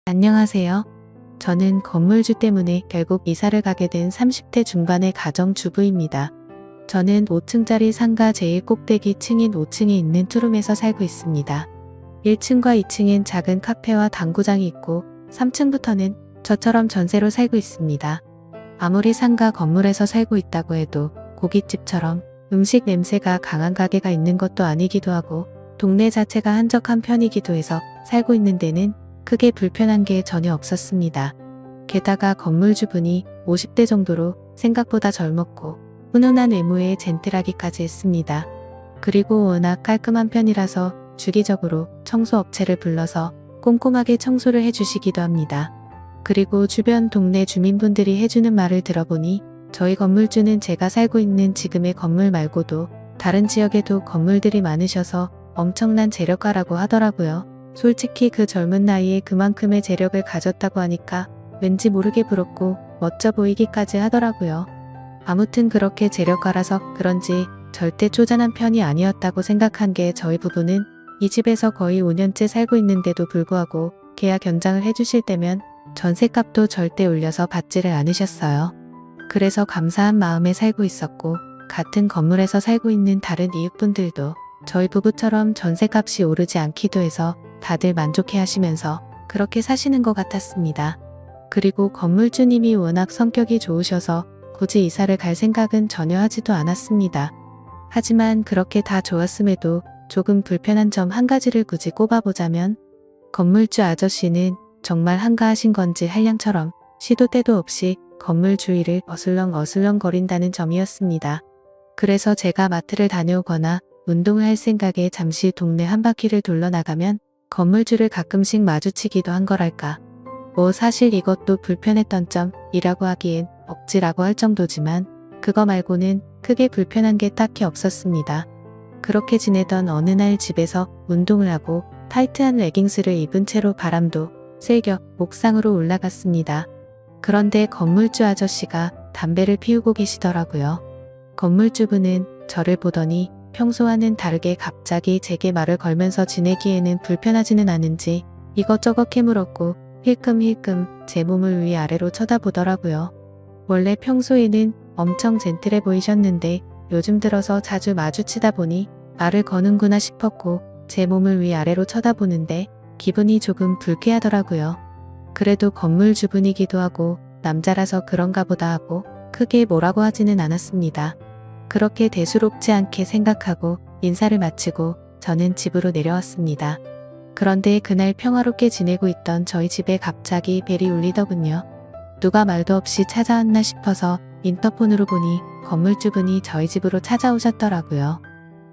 안녕하세요. 저는 건물주 때문에 결국 이사를 가게 된 30대 중반의 가정주부입니다. 저는 5층짜리 상가 제일 꼭대기 층인 5층에 있는 투룸에서 살고 있습니다. 1층과 2층엔 작은 카페와 당구장이 있고 3층부터는 저처럼 전세로 살고 있습니다. 아무리 상가 건물에서 살고 있다고 해도 고깃집처럼 음식 냄새가 강한 가게가 있는 것도 아니기도 하고 동네 자체가 한적한 편이기도 해서 살고 있는 데는 크게 불편한 게 전혀 없었습니다. 게다가 건물주분이 50대 정도로 생각보다 젊었고 훈훈한 외모에 젠틀하기까지 했습니다. 그리고 워낙 깔끔한 편이라서 주기적으로 청소업체를 불러서 꼼꼼하게 청소를 해주시기도 합니다. 그리고 주변 동네 주민분들이 해주는 말을 들어보니 저희 건물주는 제가 살고 있는 지금의 건물 말고도 다른 지역에도 건물들이 많으셔서 엄청난 재력가라고 하더라고요. 솔직히 그 젊은 나이에 그만큼의 재력을 가졌다고 하니까 왠지 모르게 부럽고 멋져 보이기까지 하더라고요. 아무튼 그렇게 재력가라서 그런지 절대 쪼잔한 편이 아니었다고 생각한 게 저희 부부는 이 집에서 거의 5년째 살고 있는데도 불구하고 계약 연장을 해주실 때면 전셋값도 절대 올려서 받지를 않으셨어요. 그래서 감사한 마음에 살고 있었고 같은 건물에서 살고 있는 다른 이웃분들도 저희 부부처럼 전셋값이 오르지 않기도 해서 다들 만족해 하시면서 그렇게 사시는 것 같았습니다. 그리고 건물주님이 워낙 성격이 좋으셔서 굳이 이사를 갈 생각은 전혀 하지도 않았습니다. 하지만 그렇게 다 좋았음에도 조금 불편한 점 한 가지를 굳이 꼽아보자면 건물주 아저씨는 정말 한가하신 건지 한량처럼 시도 때도 없이 건물 주위를 어슬렁 거린다는 점이었습니다. 그래서 제가 마트를 다녀오거나 운동을 할 생각에 잠시 동네 한 바퀴를 돌러나가면 건물주를 가끔씩 마주치기도 한 거랄까. 뭐 사실 이것도 불편했던 점이라고 하기엔 억지라고 할 정도지만 그거 말고는 크게 불편한 게 딱히 없었습니다. 그렇게 지내던 어느 날 집에서 운동을 하고 타이트한 레깅스를 입은 채로 바람도 쐐겨 옥상으로 올라갔습니다. 그런데 건물주 아저씨가 담배를 피우고 계시더라고요. 건물주분은 저를 보더니 평소와는 다르게 갑자기 제게 말을 걸면서 지내기에는 불편하지는 않은지 이것저것 캐물었고 힐끔힐끔 제 몸을 위아래로 쳐다보더라고요. 원래 평소에는 엄청 젠틀해 보이셨는데 요즘 들어서 자주 마주치다 보니 말을 거는구나 싶었고 제 몸을 위아래로 쳐다보는데 기분이 조금 불쾌하더라고요. 그래도 건물주분이기도 하고 남자라서 그런가 보다 하고 크게 뭐라고 하지는 않았습니다. 그렇게 대수롭지 않게 생각하고 인사를 마치고 저는 집으로 내려왔습니다. 그런데 그날 평화롭게 지내고 있던 저희 집에 갑자기 벨이 울리더군요. 누가 말도 없이 찾아왔나 싶어서 인터폰으로 보니 건물주분이 저희 집으로 찾아오셨더라고요.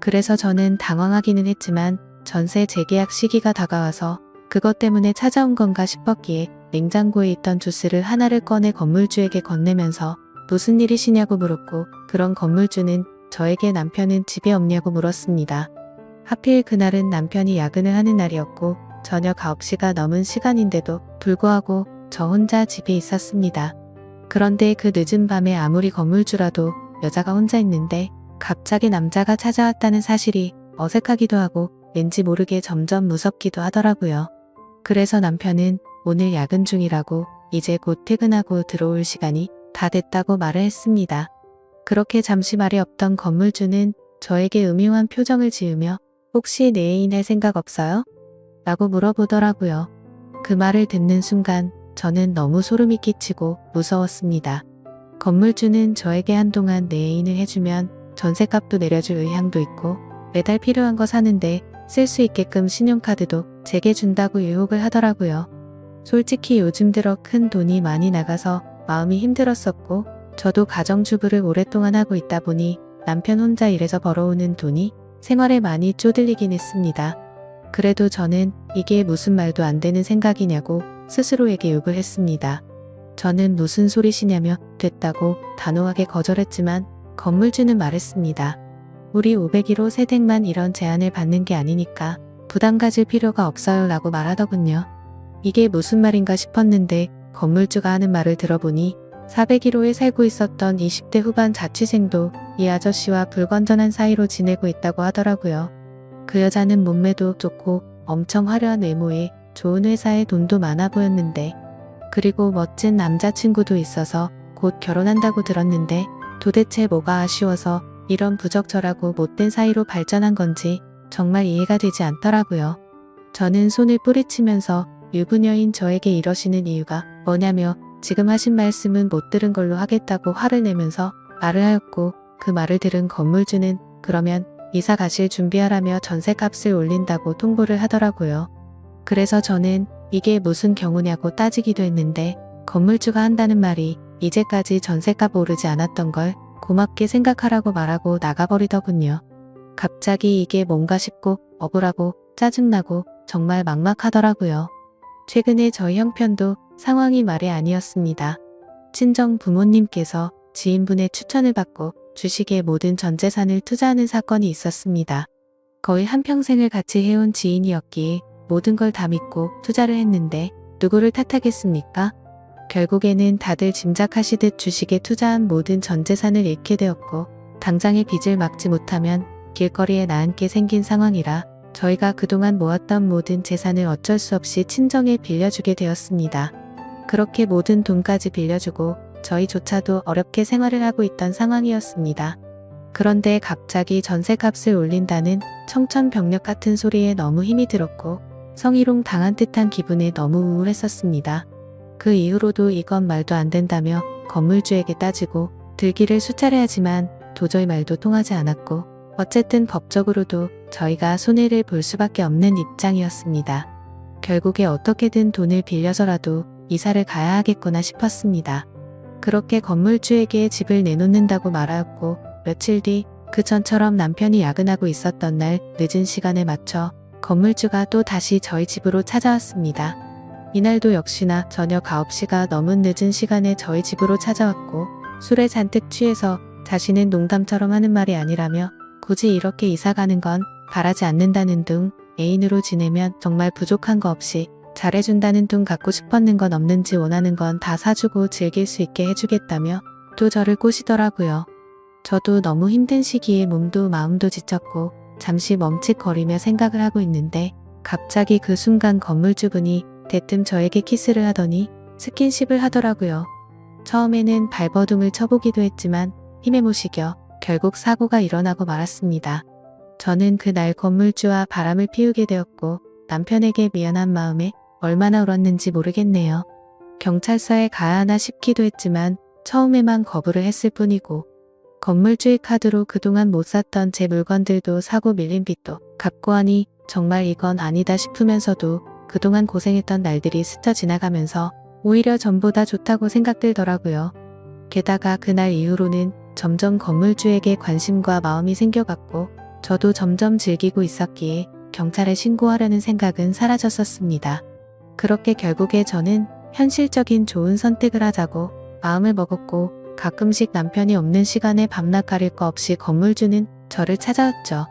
그래서 저는 당황하기는 했지만 전세 재계약 시기가 다가와서 그것 때문에 찾아온 건가 싶었기에 냉장고에 있던 주스를 하나를 꺼내 건물주에게 건네면서 무슨 일이시냐고 물었고 그런 건물주는 저에게 남편은 집에 없냐고 물었습니다. 하필 그날은 남편이 야근을 하는 날이었고 저녁 9시가 넘은 시간인데도 불구하고 저 혼자 집에 있었습니다. 그런데 그 늦은 밤에 아무리 건물주라도 여자가 혼자 있는데 갑자기 남자가 찾아왔다는 사실이 어색하기도 하고 왠지 모르게 점점 무섭기도 하더라고요. 그래서 남편은 오늘 야근 중이라고 이제 곧 퇴근하고 들어올 시간이 다 됐다고 말을 했습니다. 그렇게 잠시 말이 없던 건물주는 저에게 음흉한 표정을 지으며 혹시 내 애인 할 생각 없어요? 라고 물어보더라고요. 그 말을 듣는 순간 저는 너무 소름이 끼치고 무서웠습니다. 건물주는 저에게 한동안 내 애인을 해주면 전셋값도 내려줄 의향도 있고 매달 필요한 거 사는데 쓸 수 있게끔 신용카드도 제게 준다고 유혹을 하더라고요. 솔직히 요즘 들어 큰 돈이 많이 나가서 마음이 힘들었었고 저도 가정주부를 오랫동안 하고 있다 보니 남편 혼자 일해서 벌어오는 돈이 생활에 많이 쪼들리긴 했습니다. 그래도 저는 이게 무슨 말도 안 되는 생각이냐고 스스로에게 욕을 했습니다. 저는 무슨 소리시냐며 됐다고 단호하게 거절했지만 건물주는 말했습니다. 우리 501호 세댁만 이런 제안을 받는 게 아니니까 부담 가질 필요가 없어요 라고 말하더군요. 이게 무슨 말인가 싶었는데 건물주가 하는 말을 들어보니 401호에 살고 있었던 20대 후반 자취생도 이 아저씨와 불건전한 사이로 지내고 있다고 하더라고요. 그 여자는 몸매도 좋고 엄청 화려한 외모에 좋은 회사에 돈도 많아 보였는데, 그리고 멋진 남자친구도 있어서 곧 결혼한다고 들었는데 도대체 뭐가 아쉬워서 이런 부적절하고 못된 사이로 발전한 건지 정말 이해가 되지 않더라고요. 저는 손을 뿌리치면서 유부녀인 저에게 이러시는 이유가 뭐냐며 지금 하신 말씀은 못 들은 걸로 하겠다고 화를 내면서 말을 하였고, 그 말을 들은 건물주는 그러면 이사 가실 준비하라며 전셋값을 올린다고 통보를 하더라고요. 그래서 저는 이게 무슨 경우냐고 따지기도 했는데 건물주가 한다는 말이 이제까지 전셋값 오르지 않았던 걸 고맙게 생각하라고 말하고 나가버리더군요. 갑자기 이게 뭔가 싶고 억울하고 짜증나고 정말 막막하더라고요. 최근에 저희 형편도 상황이 말이 아니었습니다. 친정 부모님께서 지인분의 추천을 받고 주식에 모든 전 재산을 투자하는 사건이 있었습니다. 거의 한평생을 같이 해온 지인이었기에 모든 걸 다 믿고 투자를 했는데 누구를 탓하겠습니까? 결국에는 다들 짐작하시듯 주식에 투자한 모든 전 재산을 잃게 되었고, 당장의 빚을 막지 못하면 길거리에 나앉게 생긴 상황이라 저희가 그동안 모았던 모든 재산을 어쩔 수 없이 친정에 빌려주게 되었습니다. 그렇게 모든 돈까지 빌려주고 저희조차도 어렵게 생활을 하고 있던 상황이었습니다. 그런데 갑자기 전셋값을 올린다는 청천벽력 같은 소리에 너무 힘이 들었고 성희롱 당한 듯한 기분에 너무 우울했었습니다. 그 이후로도 이건 말도 안 된다며 건물주에게 따지고 들기를 수차례 하지만 도저히 말도 통하지 않았고, 어쨌든 법적으로도 저희가 손해를 볼 수밖에 없는 입장이었습니다. 결국에 어떻게든 돈을 빌려서라도 이사를 가야 하겠구나 싶었습니다. 그렇게 건물주에게 집을 내놓는다고 말하였고, 며칠 뒤 그 전처럼 남편이 야근하고 있었던 날 늦은 시간에 맞춰 건물주가 또 다시 저희 집으로 찾아왔습니다. 이날도 역시나 저녁 9시가 넘은 늦은 시간에 저희 집으로 찾아왔고, 술에 잔뜩 취해서 자신은 농담처럼 하는 말이 아니라며 굳이 이렇게 이사가는 건 바라지 않는다는 둥, 애인으로 지내면 정말 부족한 거 없이 잘해준다는 둥, 갖고 싶었는 건 없는지 원하는 건 다 사주고 즐길 수 있게 해주겠다며 또 저를 꼬시더라고요. 저도 너무 힘든 시기에 몸도 마음도 지쳤고 잠시 멈칫거리며 생각을 하고 있는데 갑자기 그 순간 건물주분이 대뜸 저에게 키스를 하더니 스킨십을 하더라고요. 처음에는 발버둥을 쳐보기도 했지만 힘에 못 이겨 결국 사고가 일어나고 말았습니다. 저는 그날 건물주와 바람을 피우게 되었고 남편에게 미안한 마음에 얼마나 울었는지 모르겠네요. 경찰서에 가야 하나 싶기도 했지만 처음에만 거부를 했을 뿐이고, 건물주의 카드로 그동안 못 샀던 제 물건들도 사고 밀린 빚도 갚고 하니 정말 이건 아니다 싶으면서도 그동안 고생했던 날들이 스쳐 지나가면서 오히려 전보다 좋다고 생각들더라고요. 게다가 그날 이후로는 점점 건물주에게 관심과 마음이 생겨갔고 저도 점점 즐기고 있었기에 경찰에 신고하려는 생각은 사라졌었습니다. 그렇게 결국에 저는 현실적인 좋은 선택을 하자고 마음을 먹었고, 가끔씩 남편이 없는 시간에 밤낮 가릴 거 없이 건물주는 저를 찾아왔죠.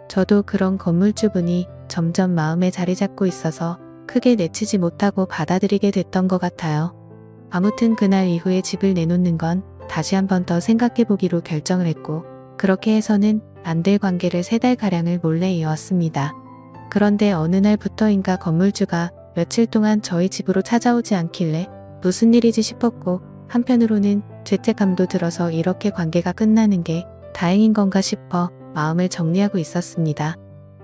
저도 그런 건물주분이 점점 마음에 자리 잡고 있어서 크게 내치지 못하고 받아들이게 됐던 것 같아요. 아무튼 그날 이후에 집을 내놓는 건 다시 한 번 더 생각해보기로 결정을 했고, 그렇게 해서는 안 될 관계를 3달가량을 몰래 이어왔습니다. 그런데 어느 날부터인가 건물주가 며칠 동안 저희 집으로 찾아오지 않길래 무슨 일이지 싶었고, 한편으로는 죄책감도 들어서 이렇게 관계가 끝나는 게 다행인 건가 싶어 마음을 정리하고 있었습니다.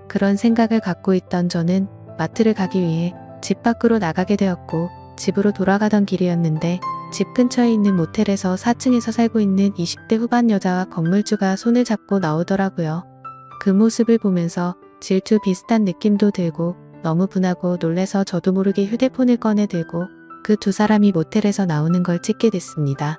그런 생각을 갖고 있던 저는 마트를 가기 위해 집 밖으로 나가게 되었고, 집으로 돌아가던 길이었는데 집 근처에 있는 모텔에서 4층에서 살고 있는 20대 후반 여자와 건물주가 손을 잡고 나오더라고요. 그 모습을 보면서 질투 비슷한 느낌도 들고 너무 분하고 놀래서 저도 모르게 휴대폰을 꺼내 들고 그 두 사람이 모텔에서 나오는 걸 찍게 됐습니다.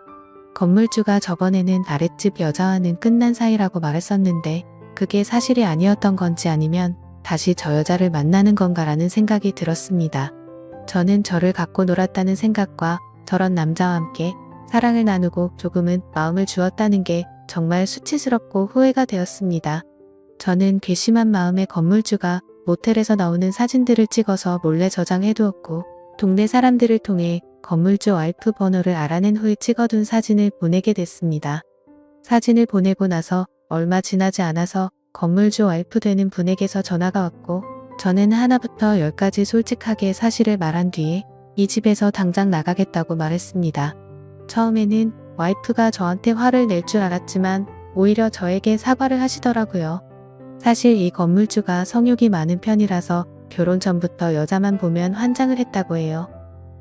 건물주가 저번에는 아랫집 여자와는 끝난 사이라고 말했었는데 그게 사실이 아니었던 건지 아니면 다시 저 여자를 만나는 건가라는 생각이 들었습니다. 저는 저를 갖고 놀았다는 생각과 저런 남자와 함께 사랑을 나누고 조금은 마음을 주었다는 게 정말 수치스럽고 후회가 되었습니다. 저는 괘씸한 마음에 건물주가 모텔에서 나오는 사진들을 찍어서 몰래 저장해두었고, 동네 사람들을 통해 건물주 와이프 번호를 알아낸 후에 찍어둔 사진을 보내게 됐습니다. 사진을 보내고 나서 얼마 지나지 않아서 건물주 와이프 되는 분에게서 전화가 왔고, 저는 하나부터 열까지 솔직하게 사실을 말한 뒤에 이 집에서 당장 나가겠다고 말했습니다. 처음에는 와이프가 저한테 화를 낼 줄 알았지만 오히려 저에게 사과를 하시더라고요. 사실 이 건물주가 성욕이 많은 편이라서 결혼 전부터 여자만 보면 환장을 했다고 해요.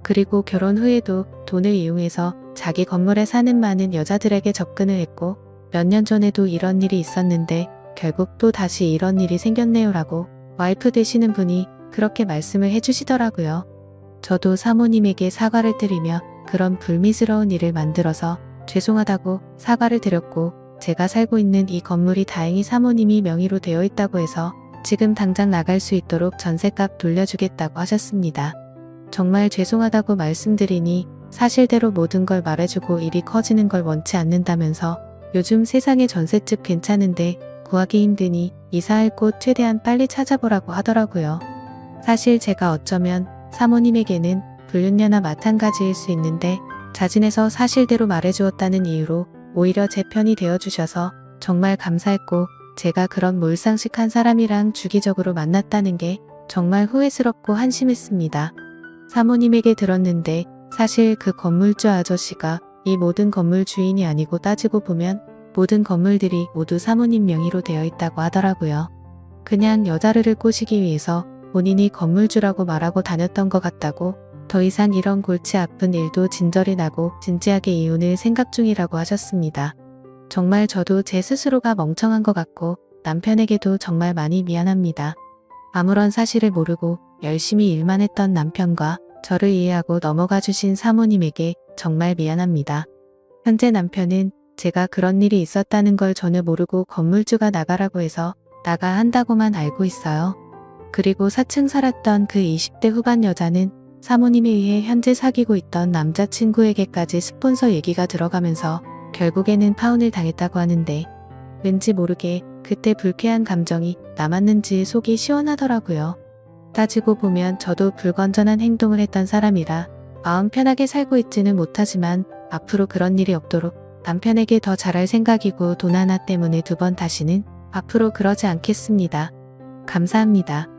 그리고 결혼 후에도 돈을 이용해서 자기 건물에 사는 많은 여자들에게 접근을 했고 몇 년 전에도 이런 일이 있었는데 결국 또 다시 이런 일이 생겼네요 라고 와이프 되시는 분이 그렇게 말씀을 해주시더라고요. 저도 사모님에게 사과를 드리며 그런 불미스러운 일을 만들어서 죄송하다고 사과를 드렸고 제가 살고 있는 이 건물이 다행히 사모님이 명의로 되어 있다고 해서 지금 당장 나갈 수 있도록 전셋값 돌려주겠다고 하셨습니다. 정말 죄송하다고 말씀드리니 사실대로 모든 걸 말해주고 일이 커지는 걸 원치 않는다면서 요즘 세상에 전셋집 괜찮은데 구하기 힘드니 이사할 곳 최대한 빨리 찾아보라고 하더라고요. 사실 제가 어쩌면 사모님에게는 불륜녀나 마찬가지일 수 있는데 자진해서 사실대로 말해주었다는 이유로 오히려 제 편이 되어주셔서 정말 감사했고 제가 그런 몰상식한 사람이랑 주기적으로 만났다는 게 정말 후회스럽고 한심했습니다. 사모님에게 들었는데 사실 그 건물주 아저씨가 이 모든 건물 주인이 아니고 따지고 보면 모든 건물들이 모두 사모님 명의로 되어 있다고 하더라고요. 그냥 여자를 꼬시기 위해서 본인이 건물주라고 말하고 다녔던 것 같다고 더 이상 이런 골치 아픈 일도 진절이 나고 진지하게 이혼을 생각 중이라고 하셨습니다. 정말 저도 제 스스로가 멍청한 것 같고 남편에게도 정말 많이 미안합니다. 아무런 사실을 모르고 열심히 일만 했던 남편과 저를 이해하고 넘어가 주신 사모님에게 정말 미안합니다. 현재 남편은 제가 그런 일이 있었다는 걸 전혀 모르고 건물주가 나가라고 해서 나가 한다고만 알고 있어요. 그리고 4층 살았던 그 20대 후반 여자는 사모님에 의해 현재 사귀고 있던 남자친구에게까지 스폰서 얘기가 들어가면서 결국에는 파혼을 당했다고 하는데 왠지 모르게 그때 불쾌한 감정이 남았는지 속이 시원하더라고요. 따지고 보면 저도 불건전한 행동을 했던 사람이라 마음 편하게 살고 있지는 못하지만 앞으로 그런 일이 없도록 남편에게 더 잘할 생각이고 돈 하나 때문에 두 번 다시는 앞으로 그러지 않겠습니다. 감사합니다.